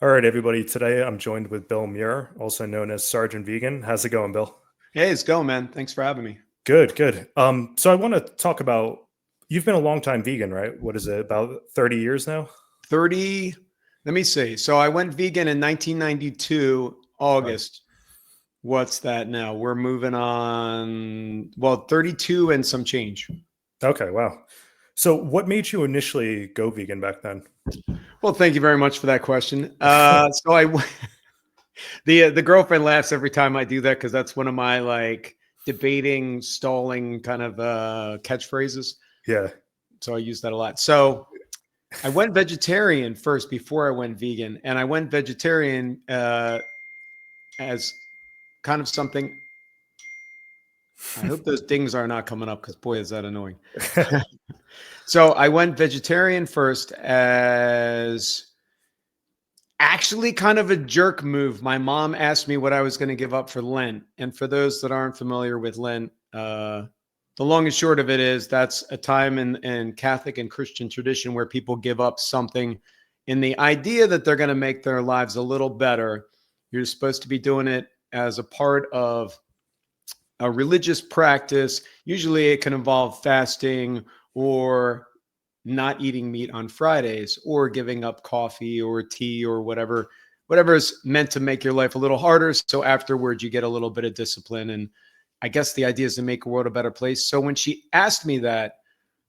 All right, everybody. Today I'm joined with Bill Muir, also known as Sgt Vegan. How's it going, Bill? Hey, it's going, man. Thanks for having me. Good, good. So I want to talk about you've been a long time vegan, right? What is it, about 30 years now? 30, let me see. So I went vegan in 1992, Wow. August. What's that now? We're moving on, well, 32 and some change. Okay, wow. So what made you initially go vegan back then? Well, thank you very much for that question. The girlfriend laughs every time I do that because that's one of my like debating, stalling kind of catchphrases. Yeah. So I use that a lot. So I went vegetarian first before I went vegan, and I went vegetarian as kind of something. I hope those dings are not coming up because boy, is that annoying. So I went vegetarian first as actually kind of a jerk move. My mom asked me what I was going to give up for Lent. And for those that aren't familiar with Lent, the long and short of it is that's a time in Catholic and Christian tradition where people give up something in the idea that they're going to make their lives a little better. You're supposed to be doing it as a part of a religious practice. Usually it can involve fasting or not eating meat on Fridays or giving up coffee or tea or whatever is meant to make your life a little harder. So afterwards you get a little bit of discipline. And I guess the idea is to make the world a better place. So when she asked me that,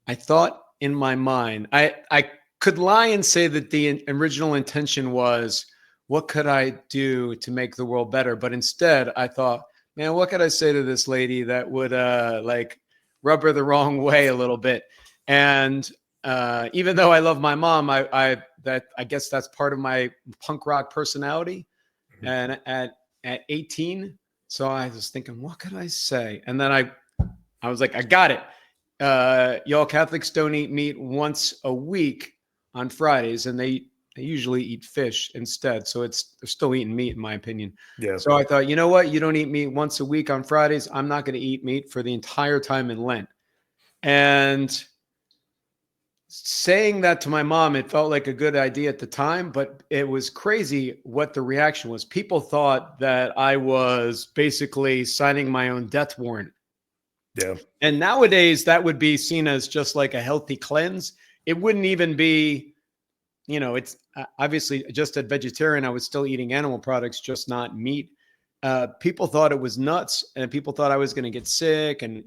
I thought in my mind, I could lie and say that the original intention was, what could I do to make the world better? But instead I thought, man, what could I say to this lady that would like rub her the wrong way a little bit? And even though I love my mom, I guess that's part of my punk rock personality. Mhm. And at 18, so I was thinking, what could I say? And then I was like, I got it. Y'all Catholics don't eat meat once a week on Fridays, and they usually eat fish instead. So they're still eating meat, in my opinion. Yeah. So I thought, you know what? You don't eat meat once a week on Fridays. I'm not going to eat meat for the entire time in Lent. And saying that to my mom, it felt like a good idea at the time, but it was crazy what the reaction was. People thought that I was basically signing my own death warrant. Yeah. And nowadays, that would be seen as just like a healthy cleanse. It wouldn't even be, it's obviously just a vegetarian. I was still eating animal products, just not meat. People thought it was nuts, and people thought I was going to get sick, and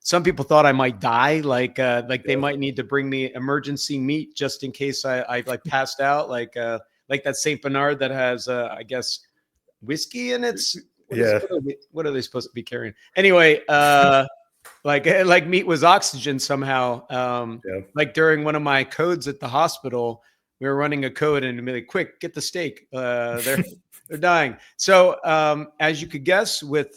some people thought I might die, like they Yeah. might need to bring me emergency meat just in case I like passed out, like that Saint Bernard that has I guess whiskey in it. Yeah. What are they supposed to be carrying anyway? Like meat was oxygen somehow. Yeah. Like during one of my codes at the hospital, we were running a code and be like, quick, get the steak. They're dying. So as you could guess, with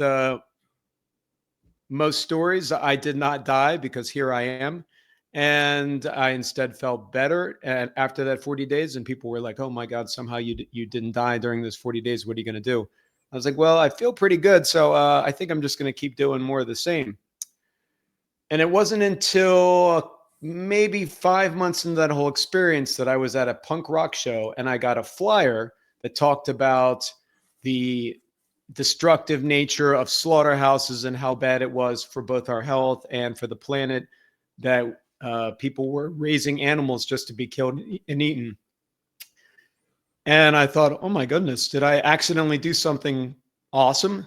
most stories, I did not die because here I am. And I instead felt better. And after that 40 days, and people were like, oh my God, somehow you didn't die during those 40 days. What are you going to do? I was like, well, I feel pretty good. So I think I'm just going to keep doing more of the same. And it wasn't until maybe 5 months into that whole experience that I was at a punk rock show and I got a flyer that talked about the destructive nature of slaughterhouses and how bad it was for both our health and for the planet, that people were raising animals just to be killed and eaten. And I thought, oh my goodness, did I accidentally do something awesome?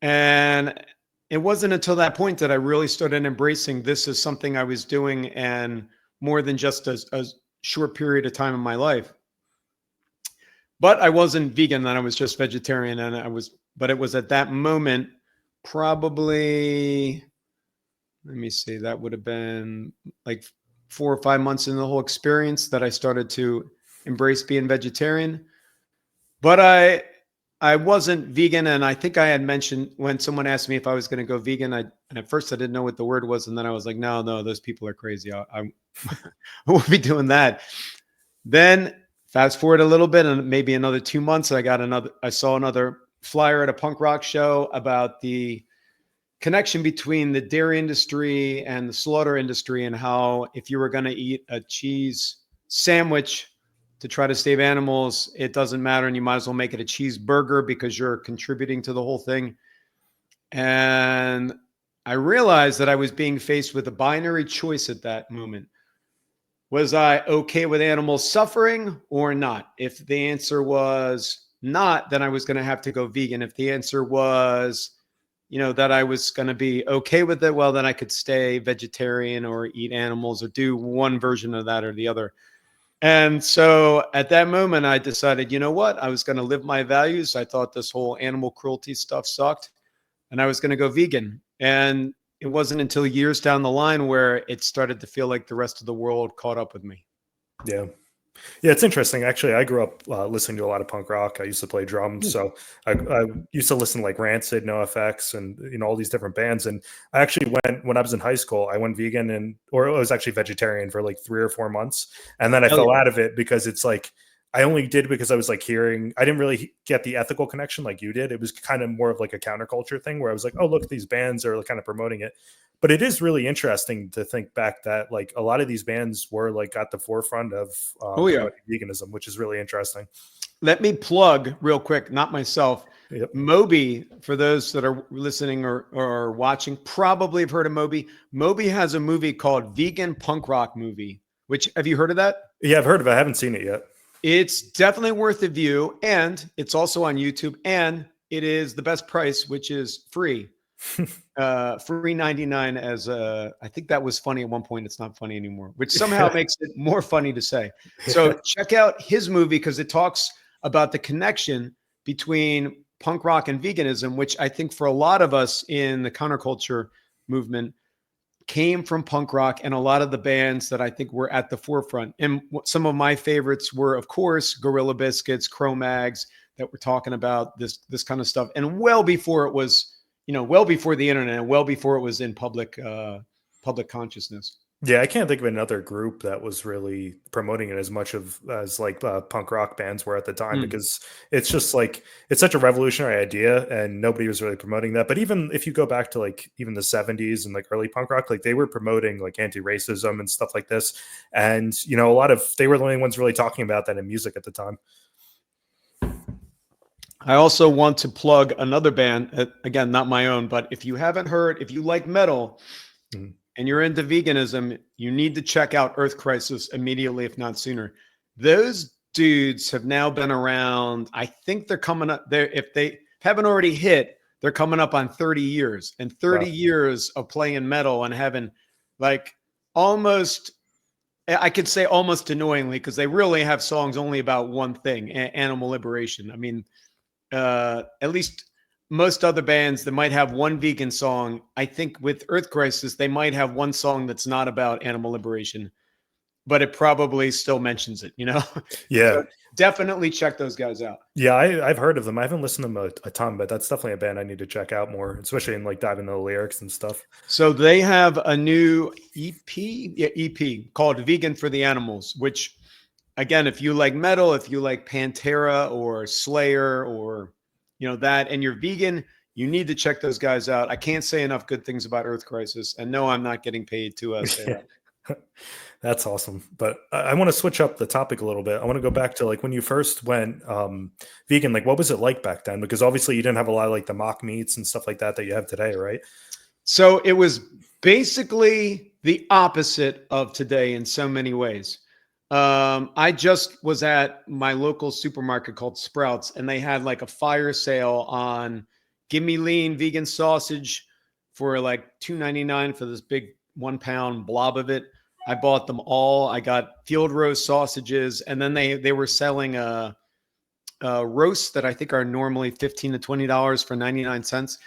And it wasn't until that point that I really started embracing this as something I was doing, and more than just a short period of time in my life. But I wasn't vegan then, I was just vegetarian. But it was at that moment, probably, let me see, that would have been like 4 or 5 months in the whole experience that I started to embrace being vegetarian. But I wasn't vegan, and I think I had mentioned when someone asked me if I was going to go vegan. And at first I didn't know what the word was, and then I was like, no, those people are crazy. I won't be doing that. Then fast forward a little bit, and maybe another 2 months, I saw another flyer at a punk rock show about the connection between the dairy industry and the slaughter industry, and how if you were going to eat a cheese sandwich to try to save animals, it doesn't matter. And you might as well make it a cheeseburger because you're contributing to the whole thing. And I realized that I was being faced with a binary choice at that moment. Was I okay with animals suffering or not? If the answer was not, then I was going to have to go vegan. If the answer was, that I was going to be okay with it, well, then I could stay vegetarian or eat animals or do one version of that or the other. And so at that moment, I decided, you know what? I was going to live my values. I thought this whole animal cruelty stuff sucked, and I was going to go vegan. And it wasn't until years down the line where it started to feel like the rest of the world caught up with me. Yeah. Yeah, it's interesting. Actually, I grew up listening to a lot of punk rock. I used to play drums, so I used to listen to like Rancid, NoFX, and all these different bands. And I actually went when I was in high school. I went vegan or I was actually vegetarian for like 3 or 4 months, and then I fell out of it because it's like I only did because I was like hearing. I didn't really get the ethical connection like you did. It was kind of more of like a counterculture thing where I was like, oh look, these bands are kind of promoting it. But it is really interesting to think back that like a lot of these bands were like at the forefront of veganism, which is really interesting. Let me plug real quick, not myself. Yep. Moby, for those that are listening or watching, probably have heard of Moby. Moby has a movie called Vegan Punk Rock Movie, which, have you heard of that? Yeah, I've heard of it. I haven't seen it yet. It's definitely worth a view, and it's also on YouTube, and it is the best price, which is free. Free 99 as I think that was funny at one point. It's not funny anymore, which somehow makes it more funny to say. So check out his movie because it talks about the connection between punk rock and veganism, which I think for a lot of us in the counterculture movement came from punk rock, and a lot of the bands that I think were at the forefront. And some of my favorites were, of course, Gorilla Biscuits, Cro-Mags, that were talking about this kind of stuff. And well before it was, well before the internet, and well before it was in public consciousness. Yeah, I can't think of another group that was really promoting it as much as like punk rock bands were at the time, because it's just like it's such a revolutionary idea and nobody was really promoting that. But even if you go back to like even the 70s and like early punk rock, like they were promoting like anti-racism and stuff like this. And they were the only ones really talking about that in music at the time. I also want to plug another band, again, not my own, but if you haven't heard, if you like metal and you're into veganism, you need to check out Earth Crisis immediately, if not sooner. Those dudes have now been around. I think they're coming up there. If they haven't already hit, they're coming up on 30 years, and 30 years of playing metal and having like almost, I could say almost annoyingly, because they really have songs only about one thing, animal liberation. I mean, at least most other bands that might have one vegan song, I think with Earth Crisis, they might have one song that's not about animal liberation, but it probably still mentions it, Yeah. So definitely check those guys out. Yeah, I've heard of them. I haven't listened to them a ton, but that's definitely a band I need to check out more, especially in like diving into the lyrics and stuff. So they have a new EP called Vegan for the Animals, which, again, if you like metal, if you like Pantera or Slayer or, that, and you're vegan, you need to check those guys out. I can't say enough good things about Earth Crisis. And no, I'm not getting paid to say that. That's awesome. But I want to switch up the topic a little bit. I want to go back to like when you first went vegan, like what was it like back then? Because obviously you didn't have a lot of like the mock meats and stuff like that you have today, right? So it was basically the opposite of today in so many ways. I just was at my local supermarket called Sprouts, and they had like a fire sale on Gimme Lean vegan sausage for like $2.99 for this big 1 pound blob of it. I bought them all. I got field roast sausages, and then they were selling roasts that I think are normally $15 to $20 for 99 cents.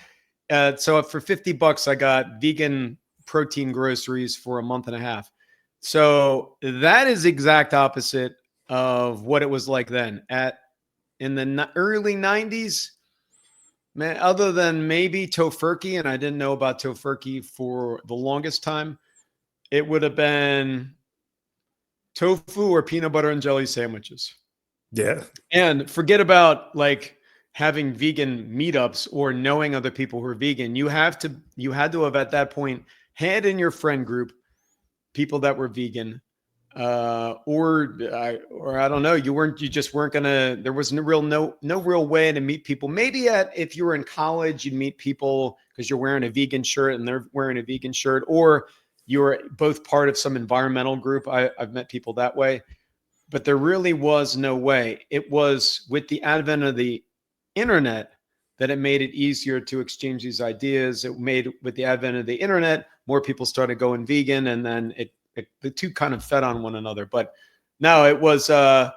So for $50, I got vegan protein groceries for a month and a half. So that is exact opposite of what it was like then. In the early 90s, man, other than maybe tofurkey, and I didn't know about tofurkey for the longest time, it would have been tofu or peanut butter and jelly sandwiches. Yeah. And forget about like having vegan meetups or knowing other people who are vegan. You had to have at that point had in your friend group people that were vegan. or I don't know, you just weren't gonna. There was no real way to meet people. Maybe if you were in college, you'd meet people because you're wearing a vegan shirt and they're wearing a vegan shirt, or you were both part of some environmental group. I've met people that way, but there really was no way. It was with the advent of the internet that it made it easier to exchange these ideas. It made, with the advent of the internet, more people started going vegan, and then the two kind of fed on one another. But no, it was, I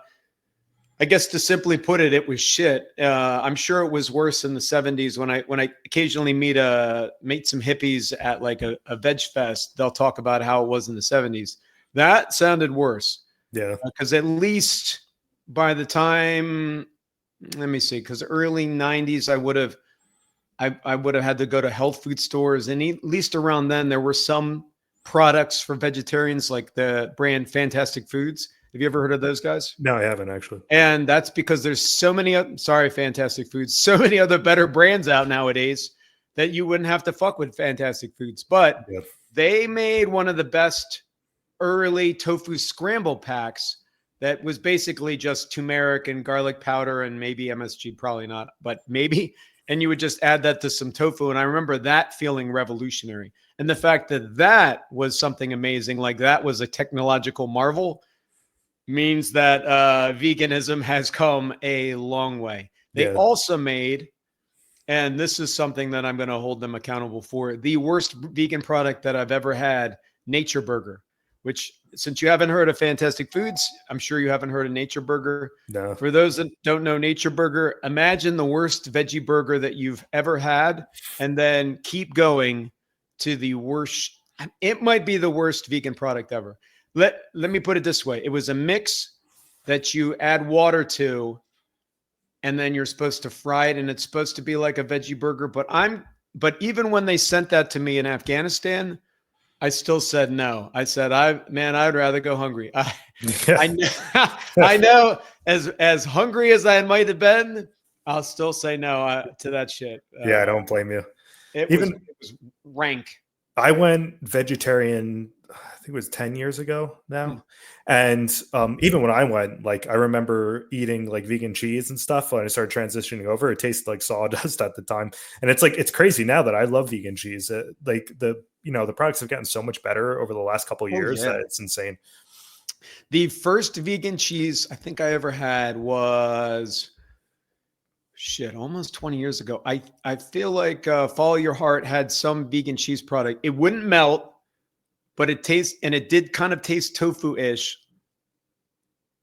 guess to simply put it, it was shit. I'm sure it was worse in the 70s when I occasionally meet some hippies at like a veg fest. They'll talk about how it was in the 70s. That sounded worse. Yeah. Because at least by the time, let me see, because early 90s, I would have had to go to health food stores. And at least around then, there were some products for vegetarians, like the brand Fantastic Foods. Have you ever heard of those guys? No, I haven't actually. And that's because there's so many, Fantastic Foods, so many other better brands out nowadays that you wouldn't have to fuck with Fantastic Foods. But they made one of the best early tofu scramble packs that was basically just turmeric and garlic powder and maybe MSG, probably not, but maybe. And you would just add that to some tofu. And I remember that feeling revolutionary. And the fact that that was something amazing, like that was a technological marvel, means that veganism has come a long way. They also made, and this is something that I'm going to hold them accountable for, the worst vegan product that I've ever had, Nature Burger, which, since you haven't heard of Fantastic Foods, I'm sure you haven't heard of Nature Burger. No. For those that don't know Nature Burger, imagine the worst veggie burger that you've ever had, and then keep going to the worst. It might be the worst vegan product ever. Let me put it this way. It was a mix that you add water to, and then you're supposed to fry it, and it's supposed to be like a veggie burger. But even when they sent that to me in Afghanistan, I still said no. I said, I'd rather go hungry. I know as hungry as I might have been, I'll still say no to that shit. I don't blame you. It was rank. I went vegetarian, I think it was 10 years ago now. And even when I went, like, I remember eating like vegan cheese and stuff when I started transitioning over. It tasted like sawdust at the time. And it's crazy now that I love vegan cheese. The products have gotten so much better over the last couple of years that it's insane. The first vegan cheese I think I ever had was almost 20 years ago. I feel like Follow Your Heart had some vegan cheese product. It wouldn't melt, but it did kind of taste tofu-ish.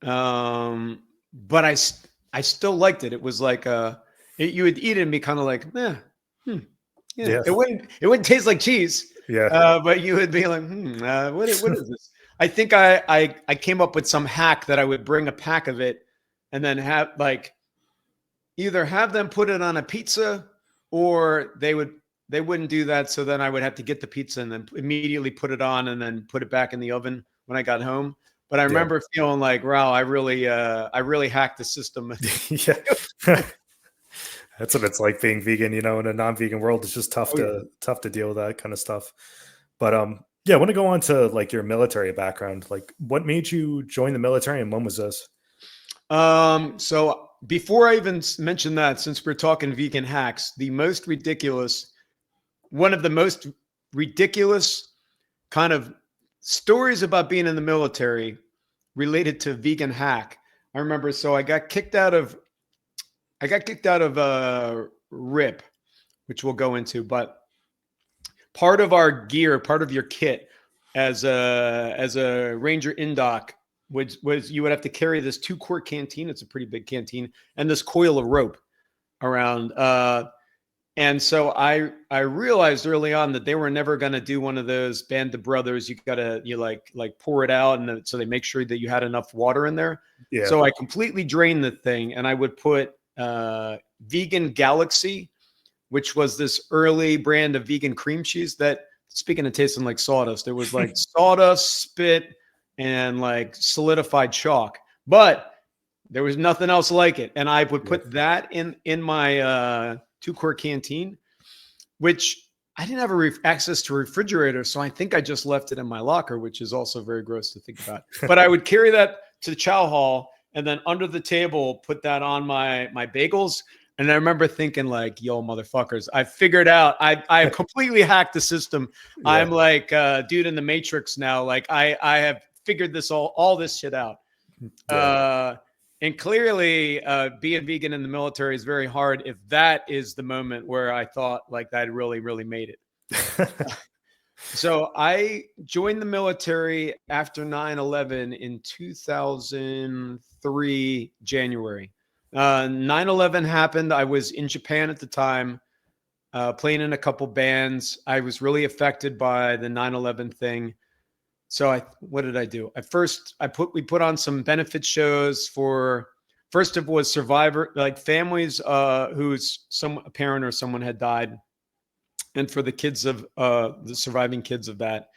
But I still liked it. It was like you would eat it and be kind of like, It wouldn't taste like cheese. But you would be like, what is this? I think I came up with some hack that I would bring a pack of it and then have either have them put it on a pizza, or they wouldn't do that. So then I would have to get the pizza and then immediately put it on and then put it back in the oven when I got home. But I remember feeling like, wow, I really hacked the system. That's what it's like being vegan, in a non-vegan world. It's just tough to deal with that kind of stuff. But I want to go on to like your military background. Like, what made you join the military, and when was this? So before I even mention that, since we're talking vegan hacks, one of the most ridiculous kind of stories about being in the military related to vegan hack. I remember, so I got kicked out of RIP, which we'll go into, but part of our gear, part of your kit as a Ranger Indoc was you would have to carry this 2-quart canteen. It's a pretty big canteen, and this coil of rope around. And so I realized early on that they were never going to do one of those Band of Brothers. You like pour it out, and so they make sure that you had enough water in there. Yeah. So I completely drained the thing, and I would put Vegan Galaxy, which was this early brand of vegan cream cheese that, speaking of tasting like sawdust, it was like sawdust, spit, and like solidified chalk. But there was nothing else like it. And I would put that in my 2-quart canteen, which I didn't have access to a refrigerator, so I think I just left it in my locker, which is also very gross to think about. But I would carry that to the chow hall, and then under the table, put that on my bagels. And I remember thinking, like, yo, motherfuckers, I figured out, I completely hacked the system. Yeah. I'm like dude in the Matrix now. Like I have figured all this shit out. Yeah. And clearly being vegan in the military is very hard if that is the moment where I thought like I'd really, really made it. So I joined the military after 9/11 in 2003, January. 9/11 happened. I was in Japan at the time, playing in a couple bands. I was really affected by the 9/11 thing. So what did I do? We put on some benefit shows for, first it was survivor, like families whose a parent or someone had died, and for the kids of the surviving kids of that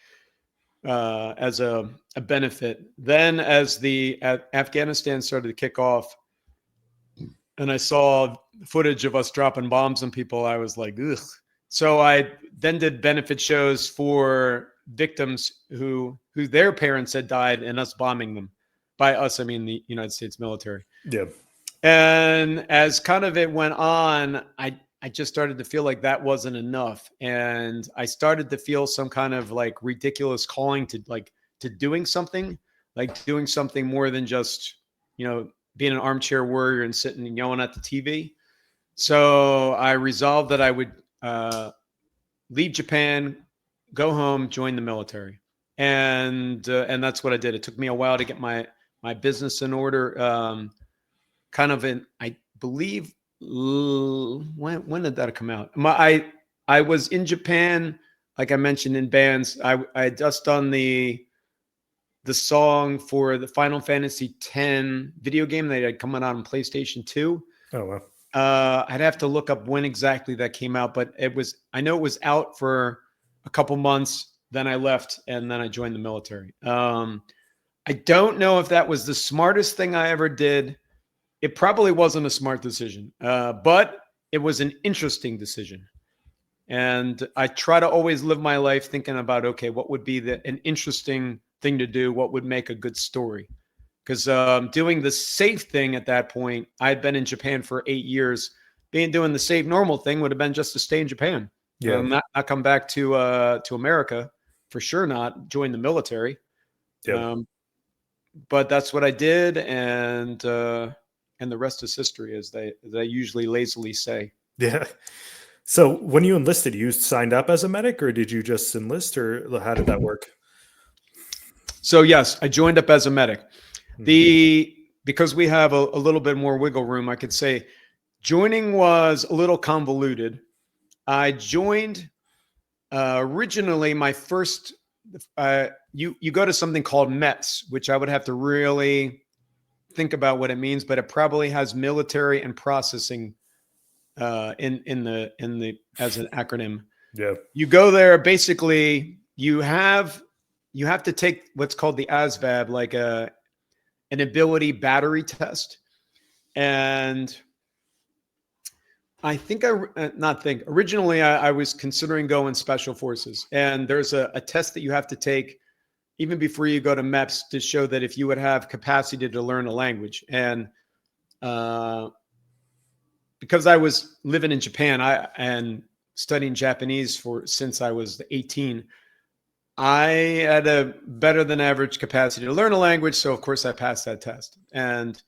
as a benefit. Then as Afghanistan started to kick off, and I saw footage of us dropping bombs on people, I was like, ugh. So I then did benefit shows for victims who their parents had died and us bombing them. By us, I mean the United States military. Yeah. And as kind of it went on, I just started to feel like that wasn't enough. And I started to feel some kind of like ridiculous calling to doing something, like doing something more than just, being an armchair warrior and sitting and yelling at the TV. So I resolved that I would leave Japan, go home, join the military. And that's what I did. It took me a while to get my business in order. I believe, when did that come out? I was in Japan, like I mentioned, in bands. I had just done the song for the Final Fantasy X video game that had come out on PlayStation 2. Oh, wow. I'd have to look up when exactly that came out, but I know it was out for a couple months. Then I left, and then I joined the military. I don't know if that was the smartest thing I ever did. It probably wasn't a smart decision, but it was an interesting decision. And I try to always live my life thinking about, okay, what would be an interesting thing to do? What would make a good story? Because doing the safe thing at that point, I'd been in Japan for 8 years. Doing the safe, normal thing would have been just to stay in Japan. Yeah. Not come back to America, for sure. Not join the military. Yeah. But that's what I did, and the rest is history, as they usually lazily say. Yeah. So when you enlisted, you signed up as a medic, or did you just enlist, or how did that work? So yes, I joined up as a medic. Because we have a little bit more wiggle room, I could say joining was a little convoluted. I joined originally my first. You go to something called MEPS, which I would have to really think about what it means, but it probably has military and processing in the as an acronym. Yeah. You go there, basically you have to take what's called the ASVAB, like an ability battery test. And I think originally I was considering going special forces, and there's a test that you have to take even before you go to MEPS to show that if you would have capacity to learn a language. And because I was living in Japan and studying Japanese since I was 18, I had a better than average capacity to learn a language. So of course I passed that test. And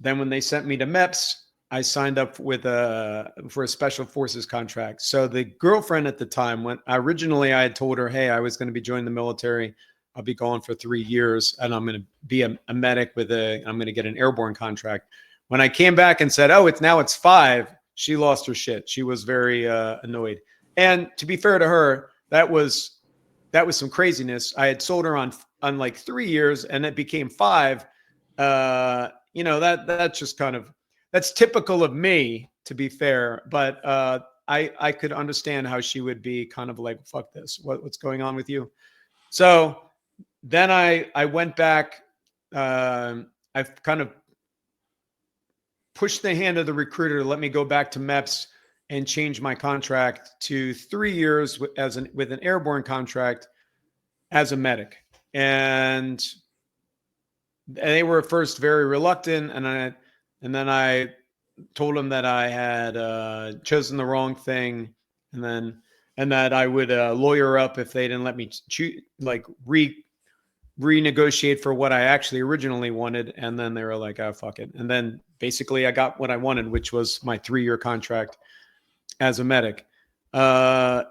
then when they sent me to MEPS, I signed up for a special forces contract. So the girlfriend at the time, originally I had told her, hey, I was going to be joining the military. I'll be going for 3 years, and I'm going to be a medic I'm going to get an airborne contract. When I came back and said, oh, it's 5, she lost her shit. She was very annoyed. And to be fair to her, that was some craziness. I had sold her on like 3 years, and it became 5. That's just kind of, that's typical of me, to be fair. But I could understand how she would be kind of like, fuck this. What's going on with you? So then I went back. I've kind of pushed the hand of the recruiter to let me go back to MEPS and changed my contract to 3 years with an airborne contract as a medic. And they were at first very reluctant, and then I told them that I had chosen the wrong thing, and that I would lawyer up if they didn't let me renegotiate for what I actually originally wanted. And then they were like, "Oh, fuck it." And then basically I got what I wanted, which was my 3-year contract as a medic. There are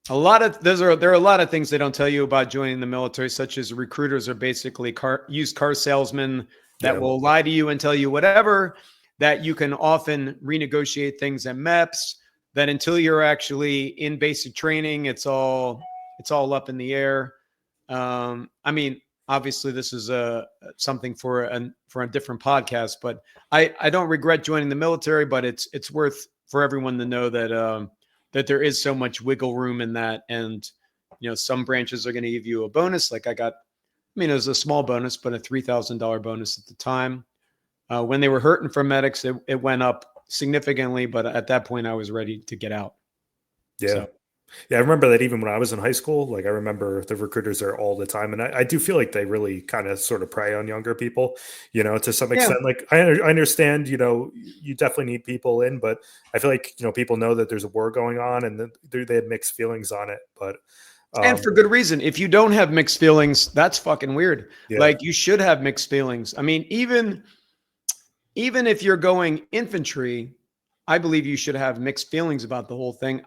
a lot of things they don't tell you about joining the military, such as recruiters are basically used car salesmen that will lie to you and tell you whatever, that you can often renegotiate things at MEPS, that until you're actually in basic training, it's all up in the air. I mean, obviously this is something for a different podcast, but I don't regret joining the military, but it's worth for everyone to know that that there is so much wiggle room in that. And, some branches are going to give you a bonus. Like it was a small bonus, but a $3,000 bonus at the time. When they were hurting for medics, it went up significantly, but at that point I was ready to get out. Yeah. So. Yeah, I remember that even when I was in high school, like I remember the recruiters there all the time. And I do feel like they really kind of sort of prey on younger people, to some extent. Yeah. Like I understand, you definitely need people in, but I feel like, people know that there's a war going on and they have mixed feelings on it. But and for good reason. If you don't have mixed feelings, that's fucking weird. Yeah. Like you should have mixed feelings. I mean, even if you're going infantry, I believe you should have mixed feelings about the whole thing.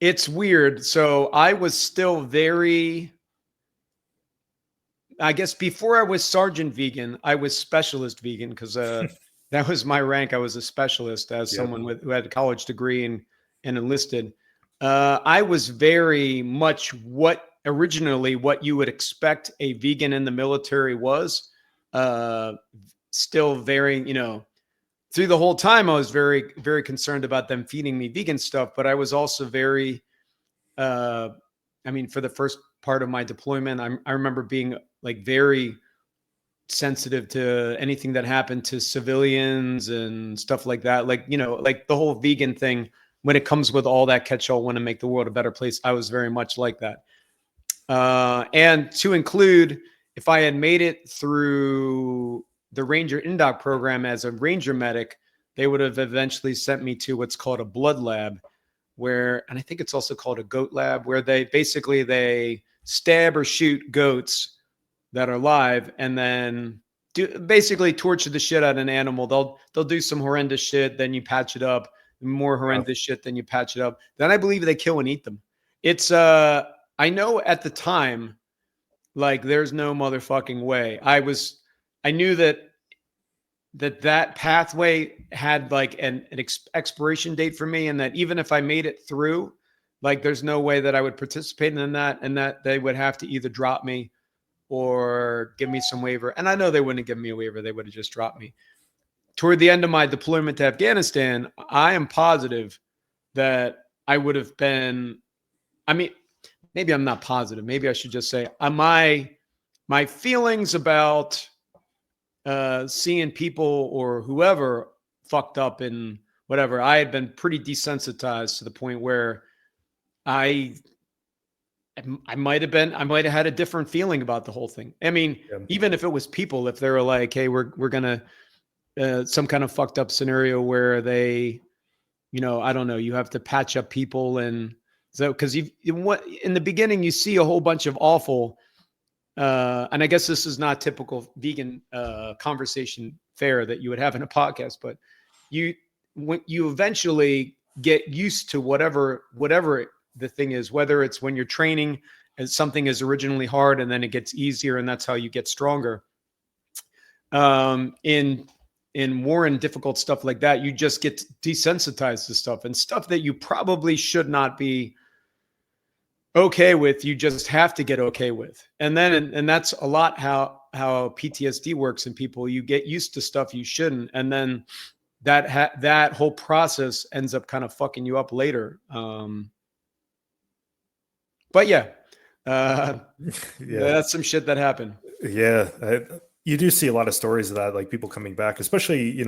It's weird. So I was still I guess before I was Sergeant Vegan, I was Specialist Vegan because that was my rank. I was a specialist as someone who had a college degree and enlisted. I was very much what you would expect a vegan in the military was. Still very, through the whole time, I was very, very concerned about them feeding me vegan stuff, but I was also very, for the first part of my deployment, I remember being like very sensitive to anything that happened to civilians and stuff like that. Like, like the whole vegan thing, when it comes with all that catch-all, want to make the world a better place, I was very much like that. And to include, if I had made it through the Ranger Indoc program as a Ranger medic, they would have eventually sent me to what's called a blood lab, and I think it's also called a goat lab, where they stab or shoot goats that are live and then basically torture the shit out of an animal. They'll do some horrendous shit, then you patch it up, more horrendous shit, then you patch it up. Then I believe they kill and eat them. It's I know at the time, like there's no motherfucking way. I knew that pathway had like an expiration date for me, and that even if I made it through, like there's no way that I would participate in that, and that they would have to either drop me or give me some waiver. And I know they wouldn't give me a waiver. They would have just dropped me. Toward the end of my deployment to Afghanistan, I am positive that I would have been, maybe I'm not positive. Maybe I should just say my feelings about seeing people or whoever fucked up and whatever, I had been pretty desensitized to the point where I might have had a different feeling about the whole thing. Even if it was people, if they were like, hey, we're going to some kind of fucked up scenario where they, I don't know, you have to patch up people. And so, because in the beginning, you see a whole bunch of awful, and I guess this is not typical vegan conversation fare that you would have in a podcast, but when you eventually get used to whatever the thing is, whether it's when you're training and something is originally hard and then it gets easier and that's how you get stronger. In war and difficult stuff like that, you just get desensitized to stuff, and stuff that you probably should not be okay with, you just have to get okay with. And that's a lot how PTSD works in people. You get used to stuff you shouldn't, and then that whole process ends up kind of fucking you up later. But yeah, that's some shit that happened. Yeah, You do see a lot of stories of that, like people coming back, especially,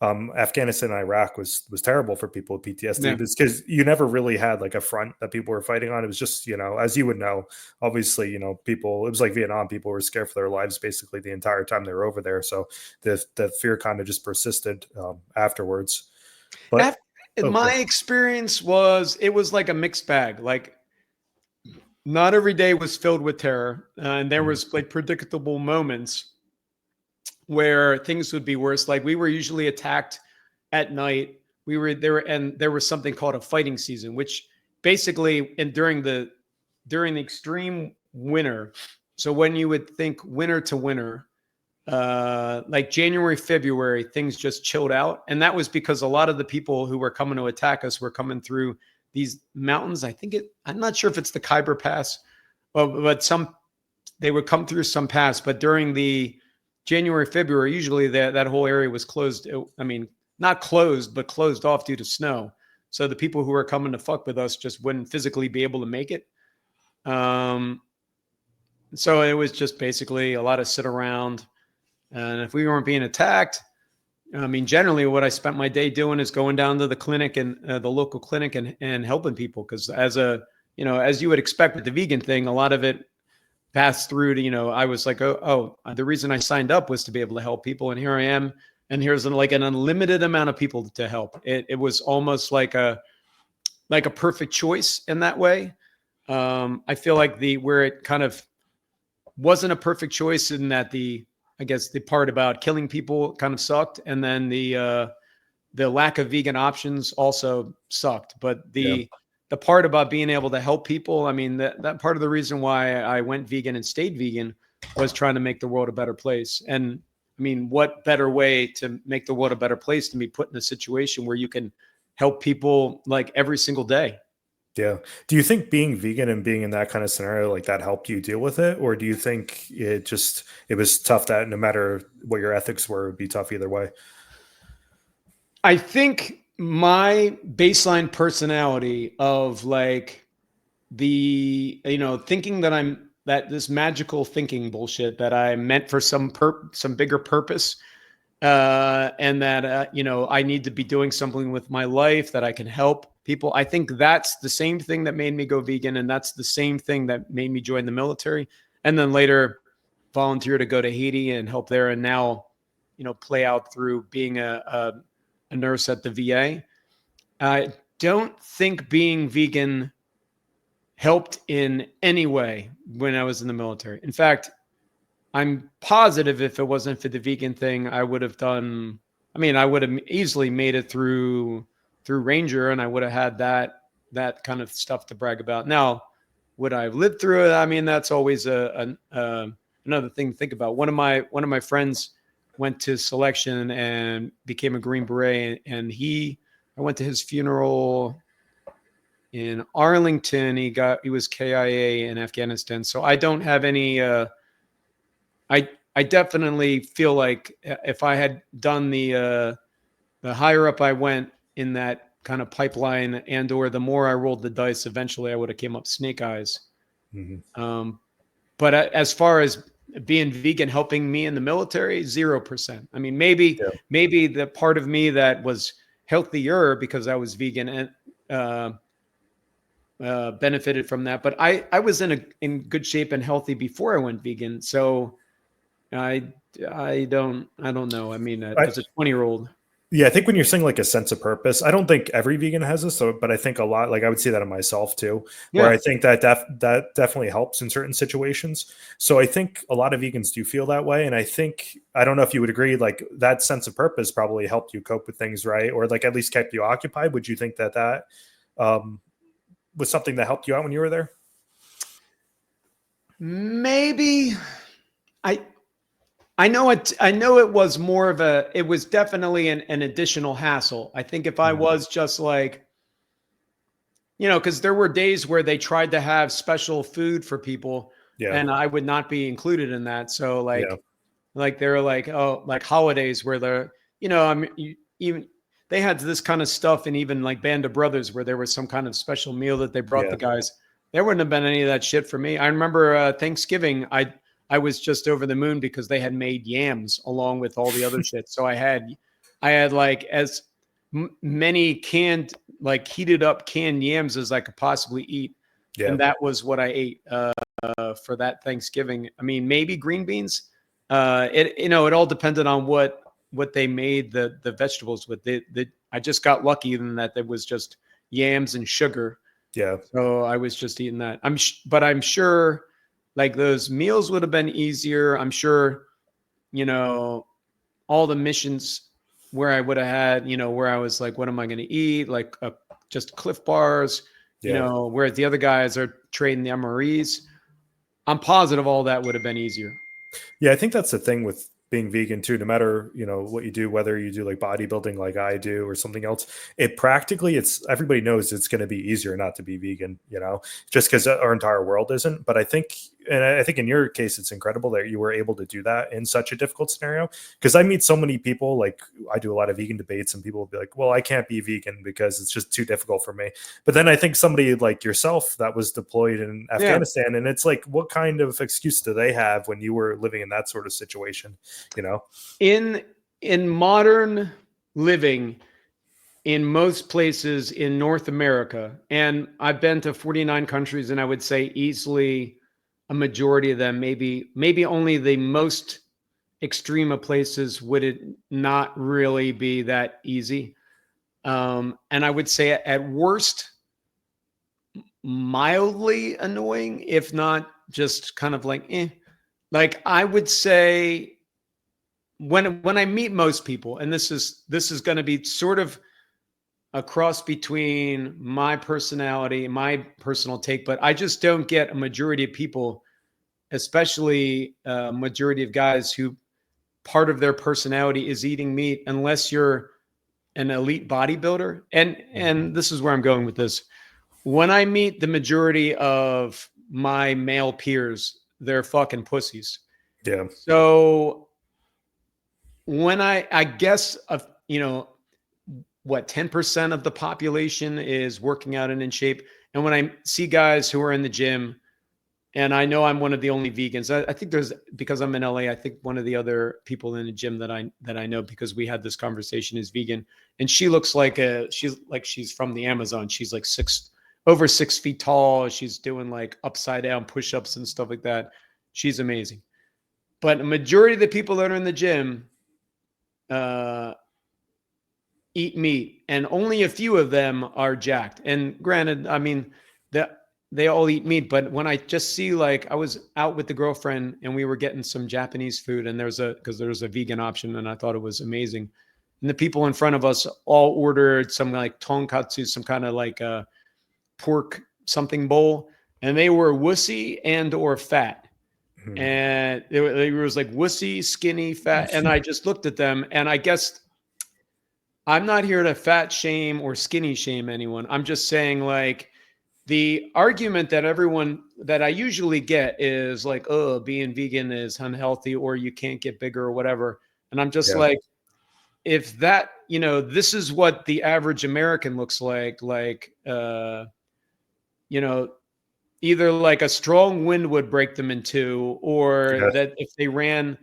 Afghanistan and Iraq was terrible for people with PTSD, Yeah. because you never really had like a front that people were fighting on. It was just, as you would know, obviously, people, it was like Vietnam, people were scared for their lives basically the entire time they were over there. So the fear kind of just persisted afterwards. But My okay. experience was, it was like a mixed bag. Like, not every day was filled with terror, and there Mhm. was like predictable moments where things would be worse. Like, we were usually attacked at night. We were there, and there was something called a fighting season, which basically, and during the extreme winter. So when you would think winter to winter, like January, February, things just chilled out. And that was because a lot of the people who were coming to attack us were coming through these mountains. I'm not sure if it's the Khyber Pass, but they would come through some pass. But during the January, February, usually that whole area was closed. I mean, not closed, but closed off due to snow. So the people who were coming to fuck with us just wouldn't physically be able to make it. Um, so it was just basically a lot of sit around. And if we weren't being attacked, I mean, generally what I spent my day doing is going down to the clinic, and the local clinic, and helping people. Cause as you would expect with the vegan thing, a lot of it passed through to, I was like, the reason I signed up was to be able to help people. And here I am. And here's like an unlimited amount of people to help. It was almost like a perfect choice in that way. I feel like where it kind of wasn't a perfect choice, in that I guess the part about killing people kind of sucked, and then the lack of vegan options also sucked. But Yeah. the part about being able to help people, I mean, that part of the reason why I went vegan and stayed vegan was trying to make the world a better place. And I mean, what better way to make the world a better place than be put in a situation where you can help people like every single day? Yeah. Do you think being vegan and being in that kind of scenario like that helped you deal with it? Or do you think it was tough that no matter what your ethics were, it would be tough either way? I think my baseline personality of like thinking that this magical thinking bullshit, that I'm meant for some bigger purpose, and that I need to be doing something with my life, that I can help people. I think that's the same thing that made me go vegan, and that's the same thing that made me join the military, and then later volunteer to go to Haiti and help there, and now play out through being a nurse at the VA. I don't think being vegan helped in any way when I was in the military. In fact, I'm positive if it wasn't for the vegan thing, I would have done. I mean, I would have easily made it through Ranger, and I would have had that kind of stuff to brag about. Now, would I have lived through it? I mean, that's always another thing to think about. One of my friends went to selection and became a Green Beret, and I went to his funeral in Arlington. He was KIA in Afghanistan. So I don't have any. I definitely feel like if I had done the higher up I went in that kind of pipeline, and/or the more I rolled the dice, eventually I would have came up snake eyes. Mhm. But as far as being vegan helping me in the military, 0%. I mean, maybe the part of me that was healthier because I was vegan and benefited from that. But I was in good shape and healthy before I went vegan, so I don't know. I mean, I, as a 20-year-old. Yeah, I think when you're saying like a sense of purpose, I don't think every vegan has this, but I think a lot, like I would see that in myself too, where I Yeah. think that definitely helps in certain situations. So I think a lot of vegans do feel that way, and I don't know if you would agree, like that sense of purpose probably helped you cope with things, right? Or like at least kept you occupied. Would you think that um, was something that helped you out when you were there? Maybe. I know it. I know it was more of a. It was definitely an additional hassle. I think if I Mhm. was just like, because there were days where they tried to have special food for people, Yeah, and I would not be included in that. So yeah, like they're like, oh, like holidays where they're, I mean, even they had this kind of stuff, and even like Band of Brothers where there was some kind of special meal that they brought yeah. the guys. There wouldn't have been any of that shit for me. I remember Thanksgiving. I was just over the moon because they had made yams along with all the other shit. So I had like as many canned, like heated up canned yams as I could possibly eat. Yeah. And that was what I ate for that Thanksgiving. I mean, maybe green beans. It all depended on what they made the vegetables with. I just got lucky in that there was just yams and sugar. Yeah. So I was just eating that. But I'm sure like those meals would have been easier. I'm sure, all the missions where I would have had, where I was like, what am I going to eat? Like just Cliff Bars, where the other guys are trading the MREs. I'm positive all that would have been easier. Yeah, I think that's the thing with being vegan too. No matter what you do, whether you do like bodybuilding like I do or something else, it's everybody knows it's going to be easier not to be vegan. Just because our entire world isn't. But I think in your case, it's incredible that you were able to do that in such a difficult scenario. Because I meet so many people, like I do a lot of vegan debates, and people will be like, "Well, I can't be vegan because it's just too difficult for me." But then I think somebody like yourself that was deployed in Afghanistan, and it's like, what kind of excuse do they have when you were living in that sort of situation? In modern living in most places in North America, and I've been to 49 countries, and I would say easily a majority of them, maybe only the most extreme of places would it not really be that easy. And I would say at worst, mildly annoying, if not just kind of like, Like I would say when I meet most people, and this is going to be sort of a cross between my personality and my personal take, but I just don't get a majority of people, especially a majority of guys who part of their personality is eating meat, unless you're an elite bodybuilder. And this is where I'm going with this. When I meet the majority of my male peers, they're fucking pussies. Yeah. So when I guess what 10% of the population is working out and in shape, and when I see guys who are in the gym, and I know I'm one of the only vegans. I think because I'm in LA, I think one of the other people in the gym that I know, because we had this conversation, is vegan, and she looks like she's from the Amazon. She's like over 6 feet tall. She's doing like upside down push-ups and stuff like that. She's amazing. But a majority of the people that are in the gym eat meat, and only a few of them are jacked. And granted, I mean, they all eat meat, but when I just see, like, I was out with the girlfriend and we were getting some Japanese food, and because there was a vegan option, and I thought it was amazing. And the people in front of us all ordered some like tonkatsu, some kind of like a pork something bowl, and they were wussy and or fat. Mm-hmm. And they was like wussy, skinny, fat. And I just looked at them, and I guess I'm not here to fat shame or skinny shame anyone. I'm just saying, like, the argument that I usually get is like, oh, being vegan is unhealthy, or you can't get bigger or whatever. And I'm just like, if that, this is what the average American looks like, either like a strong wind would break them in two, or that if they ran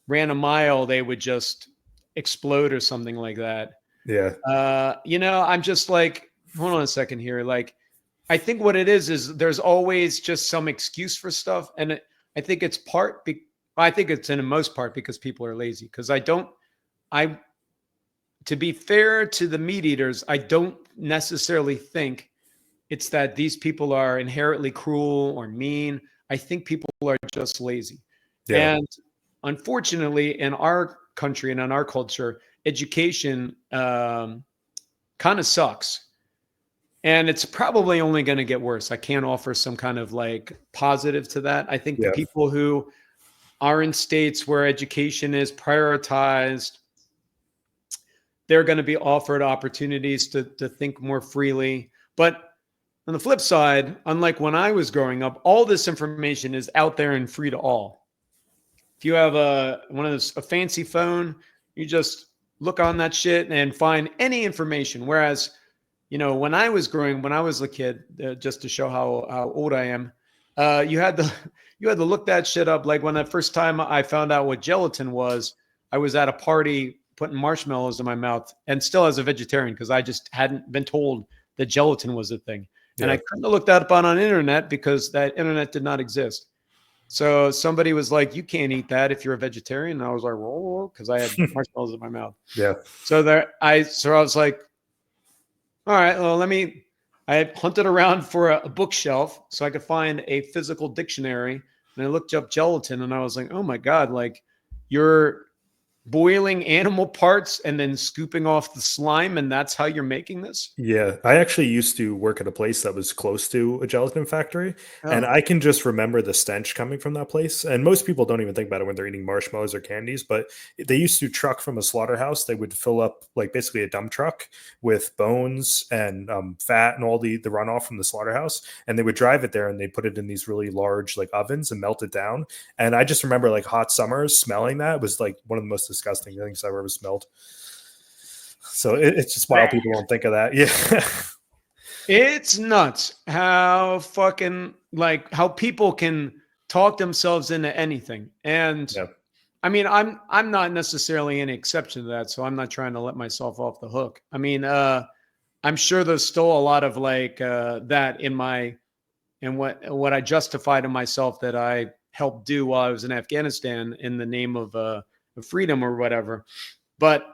a mile, they would just explode or something like that. Yeah. I'm just like, hold on a second here. Like, I think what it is there's always just some excuse for stuff. And I think it's I think it's in most part because people are lazy. Because to be fair to the meat eaters, I don't necessarily think it's that these people are inherently cruel or mean. I think people are just lazy. Yeah. And unfortunately, in our country and in our culture, education kind of sucks. And it's probably only going to get worse. I can't offer some kind of like positive to that. I think the people who are in states where education is prioritized, they're going to be offered opportunities to think more freely. But on the flip side, unlike when I was growing up, all this information is out there and free to all. If you have a fancy phone, you just look on that shit and find any information. Whereas, when I was a kid, just to show how old I am, You had to you had to look that shit up. Like when the first time I found out what gelatin was, I was at a party putting marshmallows in my mouth, and still as a vegetarian because I just hadn't been told that gelatin was a thing, and I Yeah. couldn't have looked that up on internet because that internet did not exist. So somebody was like, "You can't eat that if you're a vegetarian." And I was like, "Whoa," because I had marshmallows in my mouth. Yeah. So I was like, "All right, well, let me." I hunted around for a bookshelf so I could find a physical dictionary, and I looked up gelatin, and I was like, "Oh my god! Like, you're boiling animal parts and then scooping off the slime, and that's how you're making this?" Yeah, I actually used to work at a place that was close to a gelatin factory, and Oh, I can just remember the stench coming from that place. And most people don't even think about it when they're eating marshmallows or candies, but they used to truck from a slaughterhouse. They would fill up like basically a dump truck with bones and fat and all the runoff from the slaughterhouse, and they would drive it there and they put it in these really large like ovens and melt it down. And I just remember like hot summers smelling that was like one of the most disgusting things I've ever smelled. So it's just wild people don't think of that. Yeah. it's nuts how fucking like how people can talk themselves into anything. And Yeah. I mean, I'm not necessarily an exception to that, so I'm not trying to let myself off the hook. I mean, I'm sure there's still a lot of like that in my and what I justify to myself that I helped do while I was in Afghanistan in the name of freedom or whatever. But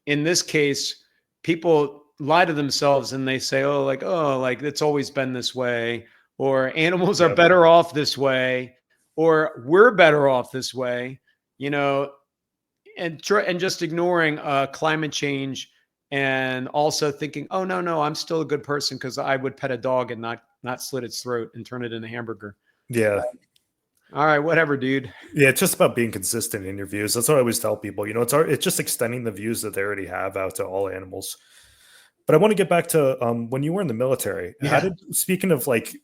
in this case, people lie to themselves and they say, oh, like it's always been this way, or animals are Yeah. better off this way, or we're better off this way, you know, and just ignoring climate change and also thinking, oh no, I'm still a good person because I would pet a dog and not slit its throat and turn it into hamburger. Yeah. All right, whatever, dude. Yeah. It's just about being consistent in your views. That's what I always tell people. It's just extending the views that they already have out to all animals. But I want to get back to when you were in the military. How Yeah. did speaking of like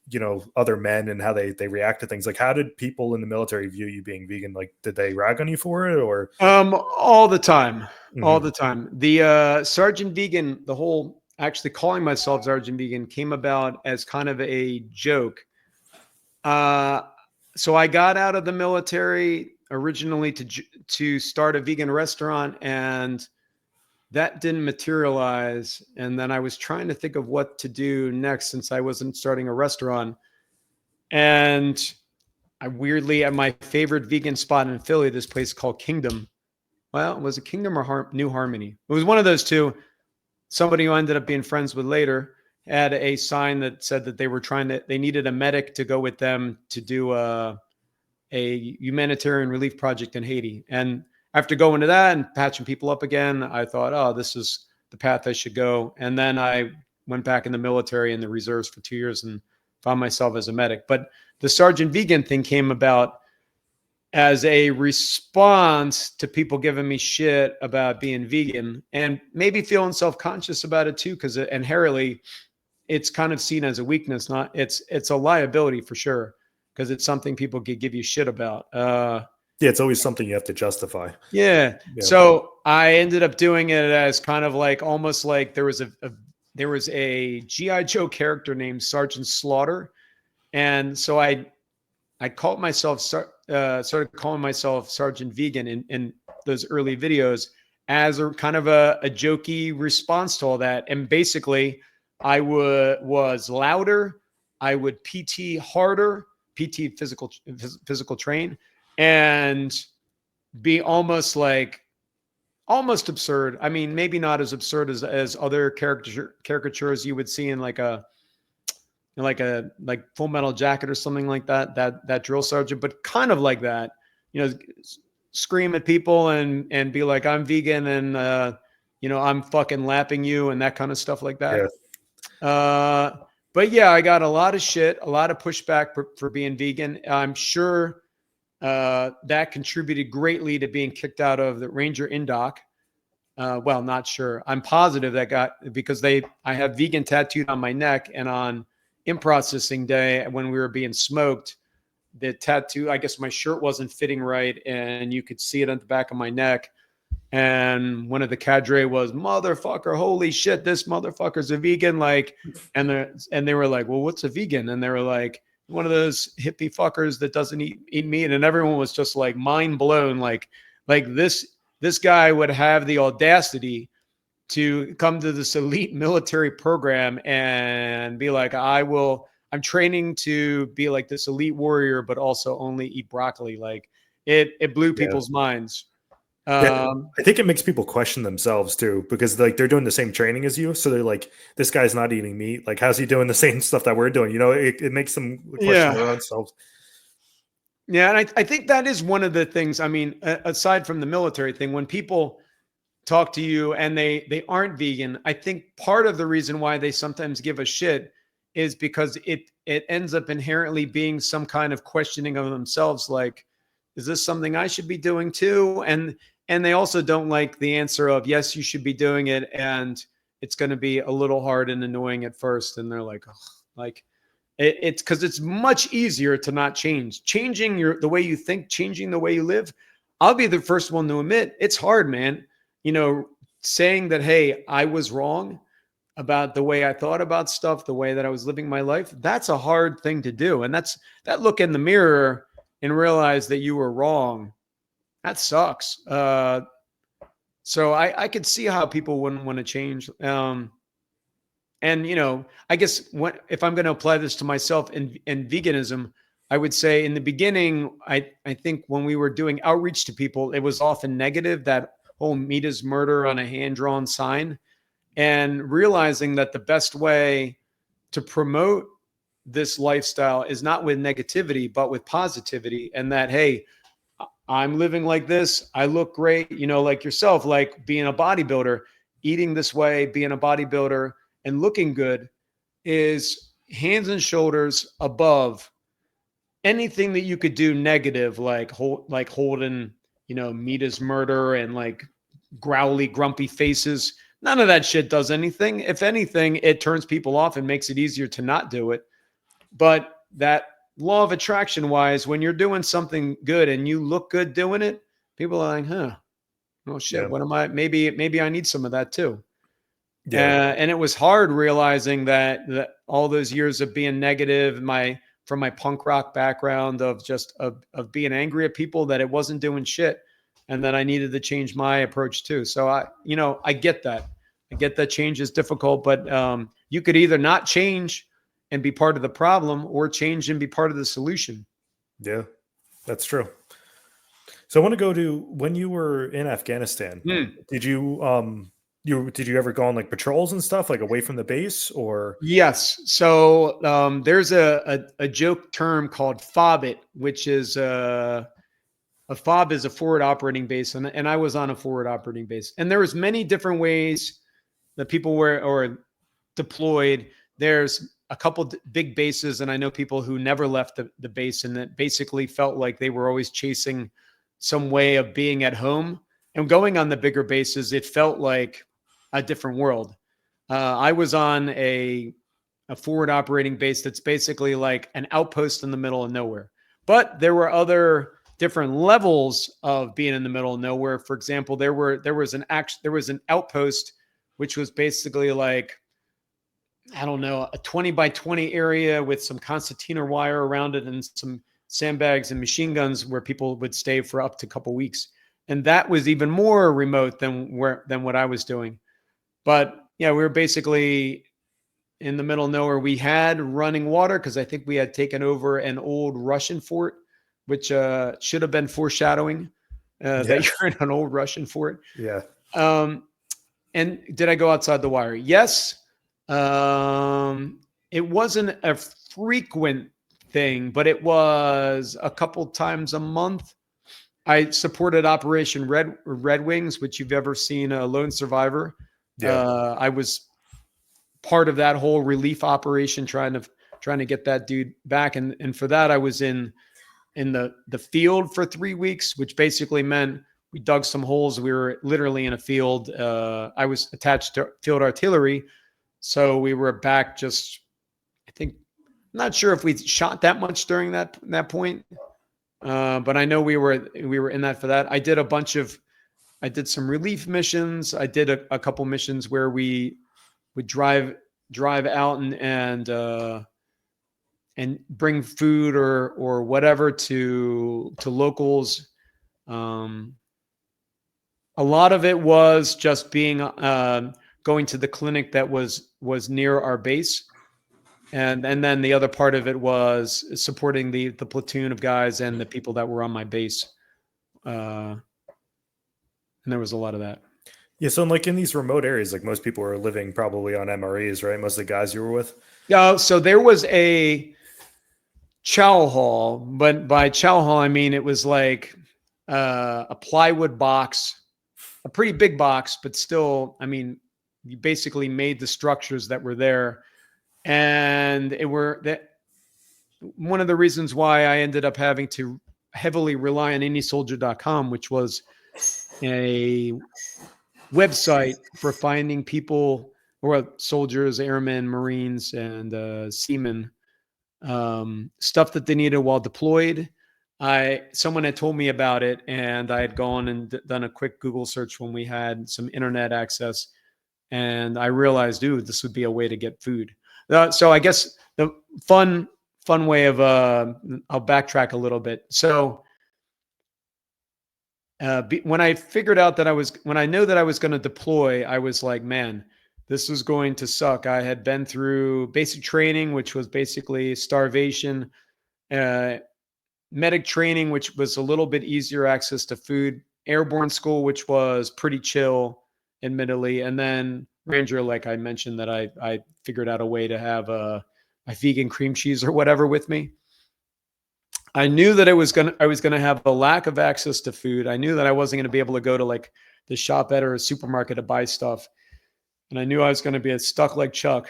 other men and how they react to things, like how did people in the military view you being vegan? Like did they rag on you for it or? All the time, all Mhm. the time. The Sergeant Vegan, the whole actually calling myself Sergeant Vegan came about as kind of a joke. Uh, so I got out of the military originally to start a vegan restaurant, and that didn't materialize. And then I was trying to think of what to do next since I wasn't starting a restaurant. And I weirdly at my favorite vegan spot in Philly, this place called Kingdom. Well, was it Kingdom or New Harmony? It was one of those two. Somebody who I ended up being friends with later had a sign that said that they needed a medic to go with them to do a humanitarian relief project in Haiti. And after going to that and patching people up again, I thought, oh, this is the path I should go. And then I went back in the military in the reserves for 2 years and found myself as a medic. But the Sergeant Vegan thing came about as a response to people giving me shit about being vegan and maybe feeling self-conscious about it too, because inherently it's kind of seen as a weakness, not it's a liability for sure, because it's something people could give you shit about. Yeah, it's always something you have to justify. Yeah. Yeah. So I ended up doing it as kind of like almost like there was a GI Joe character named Sergeant Slaughter, and so I called myself started calling myself Sergeant Vegan in those early videos as a kind of a jokey response to all that. And basically, I was louder, I would PT harder, PT physical train, and be almost absurd. I mean, maybe not as absurd as other caricatures you would see in like Full Metal Jacket or something like that drill sergeant, but kind of like that, you know, scream at people and be like, I'm vegan and I'm fucking lapping you and that kind of stuff like Yeah. that. But yeah, I got a lot of shit, a lot of pushback for being vegan. I'm sure that contributed greatly to being kicked out of the Ranger Indoc. Well, not sure. I'm positive that got because I have vegan tattooed on my neck, and on in processing day when we were being smoked, the tattoo, I guess my shirt wasn't fitting right, and you could see it on the back of my neck. And one of the cadre was, motherfucker, holy shit, this motherfucker's a vegan. Like, and they were like, well, what's a vegan? And they were like, one of those hippie fuckers that doesn't eat meat. And everyone was just like mind blown. Like this guy would have the audacity to come to this elite military program and be like, I'm training to be like this elite warrior, but also only eat broccoli. Like it blew Yeah. people's minds. Yeah, I think it makes people question themselves too, because like they're doing the same training as you, so they're like, "This guy's not eating meat. Like, how's he doing the same stuff that we're doing?" You know, it makes them question Yeah. their own selves. Yeah. And I think that is one of the things. I mean, aside from the military thing, when people talk to you and they aren't vegan, I think part of the reason why they sometimes give a shit is because it ends up inherently being some kind of questioning of themselves, like, is this something I should be doing too? And they also don't like the answer of yes, you should be doing it, and it's going to be a little hard and annoying at first, and they're like, ugh, like it's because it's much easier to not change. Changing the way you think, changing the way you live. I'll be the first one to admit it's hard, man. You know, saying that, hey, I was wrong about the way I thought about stuff, the way that I was living my life. That's a hard thing to do. And that's that look in the mirror and realize that you were wrong. That sucks. So I could see how people wouldn't want to change. And you know, I guess if I'm going to apply this to myself in veganism, I would say in the beginning, I think when we were doing outreach to people, it was often negative, that whole meat is murder on a hand-drawn sign, and realizing that the best way to promote this lifestyle is not with negativity, but with positivity. And that, hey, I'm living like this. I look great, you know, like yourself, like being a bodybuilder, eating this way, being a bodybuilder and looking good is hands and shoulders above anything that you could do negative, like holding, you know, meat is murder and like growly, grumpy faces. None of that shit does anything. If anything, it turns people off and makes it easier to not do it. But that law of attraction wise, when you're doing something good and you look good doing it, people are like, huh, oh shit, Yeah, what am I? Maybe I need some of that too. yeah, And it was hard realizing that all those years of being negative, from my punk rock background of just of being angry at people, that it wasn't doing shit, and that I needed to change my approach too. So I get that. I get that change is difficult, but you could either not change and be part of the problem, or change and be part of the solution. yeah. That's true. So I want to go to when you were in Afghanistan. Hmm. Did did you ever go on like patrols and stuff, like away from the base, or Yes. So there's a joke term called FOB it, which is a FOB is a forward operating base, and I was on a forward operating base, and there was many different ways that people were or deployed. There's a couple big bases, and I know people who never left the base, and that basically felt like they were always chasing some way of being at home. And going on the bigger bases, it felt like a different world. I was on a forward operating base that's basically like an outpost in the middle of nowhere. But there were other different levels of being in the middle of nowhere. For example, there was an outpost which was basically like, I don't know, a 20 by 20 area with some concertina wire around it and some sandbags and machine guns where people would stay for up to a couple weeks. And that was even more remote than what I was doing. But yeah, we were basically in the middle of nowhere. We had running water because I think we had taken over an old Russian fort, which should have been foreshadowing yeah, that you're in an old Russian fort. yeah, Um, and did I go outside the wire? Yes. It wasn't a frequent thing, but it was a couple times a month. I supported Operation Red Wings, which you've ever seen, a Lone Survivor. yeah, I was part of that whole relief operation, trying to get that dude back, and for that I was in the field for 3 weeks, which basically meant we dug some holes. We were literally in a field. I was attached to field artillery, so we were back. Just, I think, I'm not sure if we shot that much during that point, but I know we were in that for that. I did some relief missions. I did a couple missions where we would drive out and and bring food or whatever to locals. A lot of it was just being going to the clinic that was near our base, and then the other part of it was supporting the platoon of guys and the people that were on my base, and there was a lot of that. Yeah, so like in these remote areas, like most people are living probably on MREs, right? Most of the guys you were with. Yeah, so there was a chow hall, but by chow hall I mean it was like a plywood box, a pretty big box, but still, I mean, you basically made the structures that were there, and it were that one of the reasons why I ended up having to heavily rely on indiesoldier.com, which was a website for finding people or soldiers, airmen, Marines, and seamen, stuff that they needed while deployed. Someone had told me about it, and I had gone and done a quick Google search when we had some internet access, and I realized, dude, this would be a way to get food. So I guess the fun way of I'll backtrack a little bit. So when I figured out that when I knew that I was going to deploy, I was like, man, this is going to suck. I had been through basic training, which was basically starvation, medic training, which was a little bit easier access to food, airborne school, which was pretty chill, admittedly, and then Ranger, like I mentioned, that I figured out a way to have my vegan cream cheese or whatever with me. I knew that I was gonna have a lack of access to food. I knew that I wasn't gonna be able to go to like the shop at or a supermarket to buy stuff, and I knew I was gonna be stuck like Chuck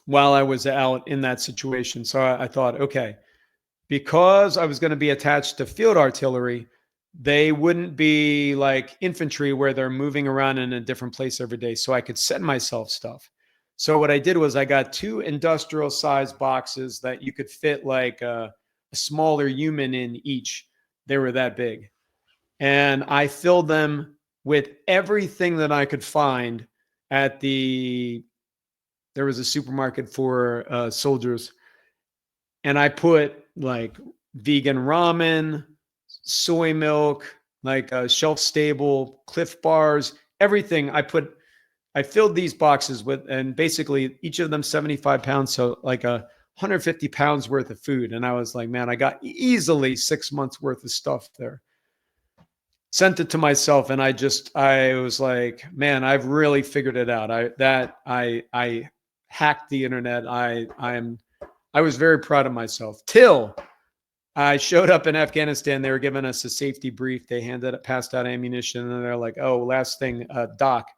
while I was out in that situation. So I thought, okay, because I was going to be attached to field artillery, they wouldn't be like infantry where they're moving around in a different place every day. So I could send myself stuff. So what I did was I got 2 industrial sized boxes that you could fit like a smaller human in each. They were that big. And I filled them with everything that I could find at there was a supermarket for soldiers. And I put like vegan ramen, soy milk, like shelf stable Cliff bars, everything. I filled these boxes with, and basically each of them 75 pounds. So like 150 pounds worth of food. And I was like, man, I got easily 6 months worth of stuff there. Sent it to myself. And I was like, man, I've really figured it out. I hacked the internet. I was very proud of myself till I showed up in Afghanistan. They were giving us a safety brief. They passed out ammunition, and they're like, "Oh, last thing, Doc,"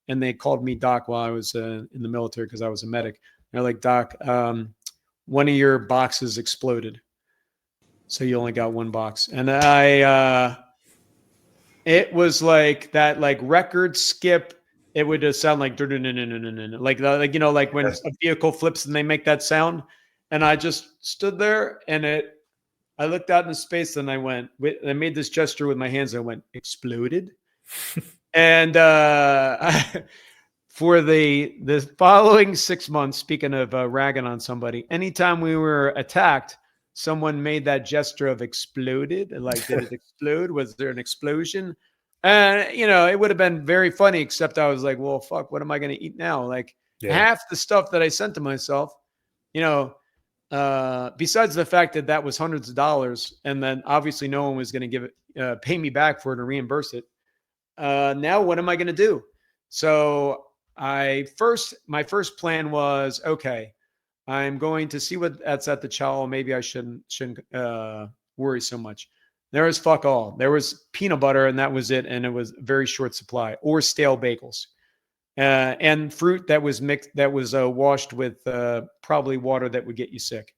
and they called me Doc while I was in the military because I was a medic. They're like, "Doc, one of your boxes exploded, so you only got one box." And it was like that, like record skip. It would just sound like like you know, like when a vehicle flips and they make that sound. And I just stood there, and I looked out into space, and I made this gesture with my hands. And I went, exploded. And for the following 6 months, speaking of ragging on somebody, anytime we were attacked, someone made that gesture of exploded. Like, did it explode? Was there an explosion? And, you know, it would have been very funny, except I was like, well, fuck, what am I going to eat now? Like, half the stuff that I sent to myself, you know, besides the fact that was hundreds of dollars, and then obviously no one was going to pay me back for it or reimburse it. Now what am I going to do? So my first plan was, okay, I'm going to see what that's at the chow. Maybe I shouldn't worry so much. There was fuck all. There was peanut butter, and that was it. And it was very short supply, or stale bagels. And fruit that was mixed, that was washed with probably water that would get you sick.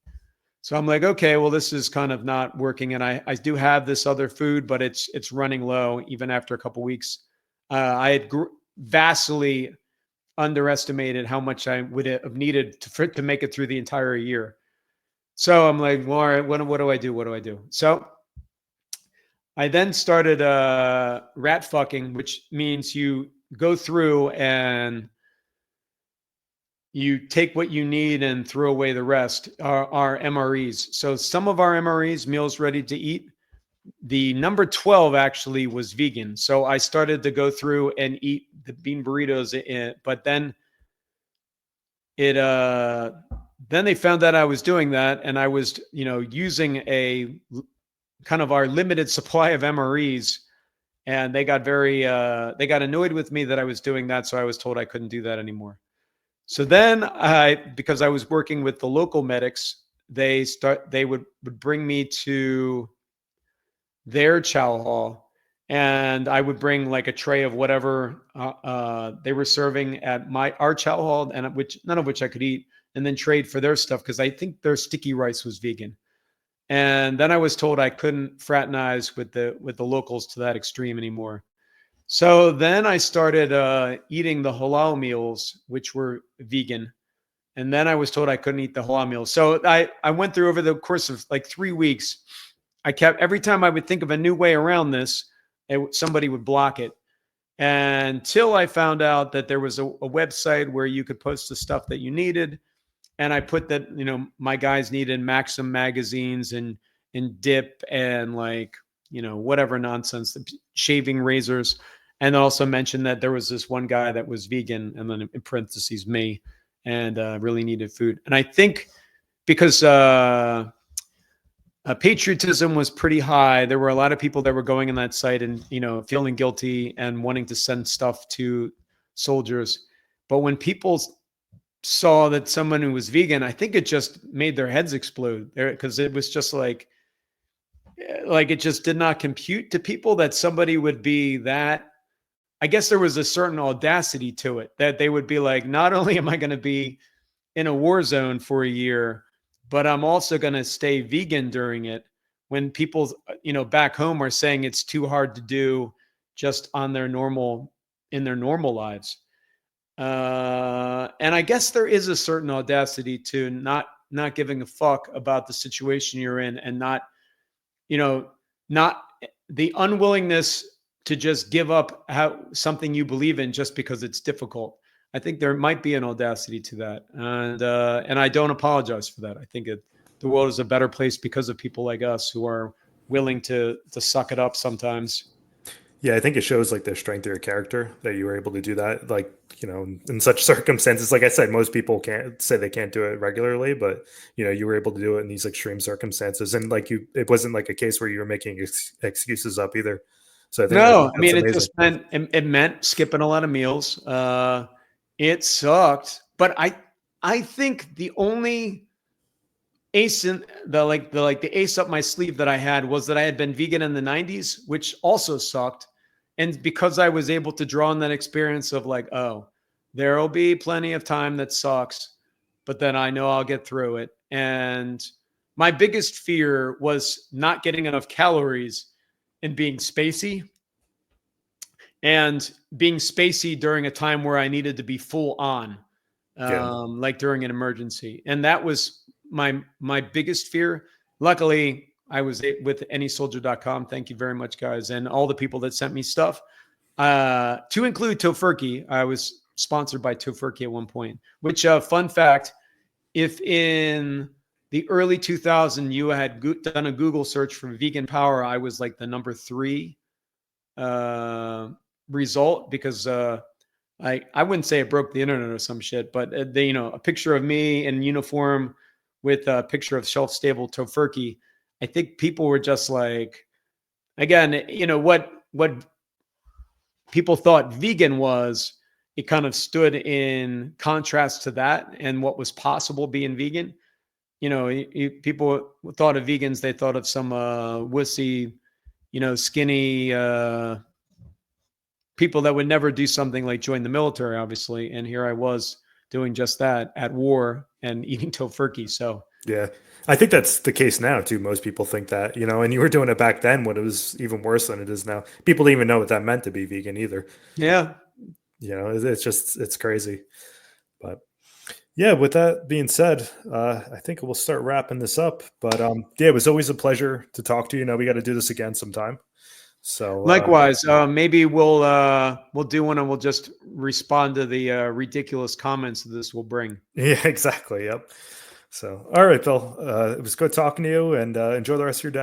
So I'm like, okay, well, this is kind of not working. And I do have this other food, but it's running low even after a couple weeks. I had vastly underestimated how much I would have needed to make it through the entire year. So I'm like, well, all right, what do I do? What do I do? So I then started rat fucking, which means you go through and you take what you need and throw away the rest, are MREs. So some of our MREs, meals ready to eat, the number 12 actually was vegan. So I started to go through and eat the bean burritos, but then it then they found out I was doing that, and I was, using a kind of our limited supply of MREs, and they got they got annoyed with me that I was doing that, so I was told I couldn't do that anymore. So then because I was working with the local medics, they would bring me to their chow hall, and I would bring like a tray of whatever they were serving at our chow hall, and none of which I could eat, and then trade for their stuff because I think their sticky rice was vegan. And then I was told I couldn't fraternize with the locals to that extreme anymore. So then I started eating the halal meals, which were vegan. And then I was told I couldn't eat the halal meals. So I went through over the course of like 3 weeks. Every time I would think of a new way around this, somebody would block it. Until I found out that there was a website where you could post the stuff that you needed. And I put that, my guys needed Maxim magazines and dip and like, whatever nonsense, shaving razors. And also mentioned that there was this one guy that was vegan, and then in parentheses, me, and really needed food. And I think because patriotism was pretty high, there were a lot of people that were going on that site and, feeling guilty and wanting to send stuff to soldiers. But when people saw that someone who was vegan, I think it just made their heads explode there, because it was just like it just did not compute to people that somebody would be that. I guess there was a certain audacity to it, that they would be like, not only am I going to be in a war zone for a year, but I'm also going to stay vegan during it, when people, back home are saying it's too hard to do just in their normal lives. And I guess there is a certain audacity to not giving a fuck about the situation you're in, and not the unwillingness to just give up something you believe in just because it's difficult. I think there might be an audacity to that, and I don't apologize for that. I think the world is a better place because of people like us who are willing to suck it up sometimes. Yeah, I think it shows like the strength of your character that you were able to do that. Like, in such circumstances, like I said, most people can't say they can't do it regularly, but you were able to do it in these extreme circumstances. And like it wasn't like a case where you were making excuses up either. So I think No, I mean, that's it amazing. just meant skipping a lot of meals. It sucked, but I think the only ace in the ace up my sleeve that I had was that I had been vegan in the 90s, which also sucked. And because I was able to draw on that experience of like, oh, there'll be plenty of time that sucks, but then I know I'll get through it. And my biggest fear was not getting enough calories and being spacey, during a time where I needed to be full on, Yeah. like during an emergency. And that was my biggest fear. Luckily, I was with anysoldier.com. Thank you very much, guys. And all the people that sent me stuff, to include Tofurky. I was sponsored by Tofurky at one point, which, fun fact, if in the early 2000s you had done a Google search for vegan power, I was like the number 3 result, because I wouldn't say it broke the internet or some shit, but a picture of me in uniform with a picture of shelf-stable Tofurky. I think people were just like, again, what people thought vegan was, it kind of stood in contrast to that and what was possible being vegan. People thought of vegans, they thought of some wussy, skinny people that would never do something like join the military, obviously. And here I was doing just that at war and eating Tofurky. So Yeah. I think that's the case now too. Most people think that, and you were doing it back then when it was even worse than it is now. People didn't even know what that meant to be vegan either. yeah. It's crazy. But yeah, with that being said, I think we'll start wrapping this up. But yeah, it was always a pleasure to talk to you. We got to do this again sometime. So Likewise, maybe we'll do one and we'll just respond to the ridiculous comments this will bring. yeah, exactly. Yep. So, all right, Bill. It was good talking to you, and enjoy the rest of your day.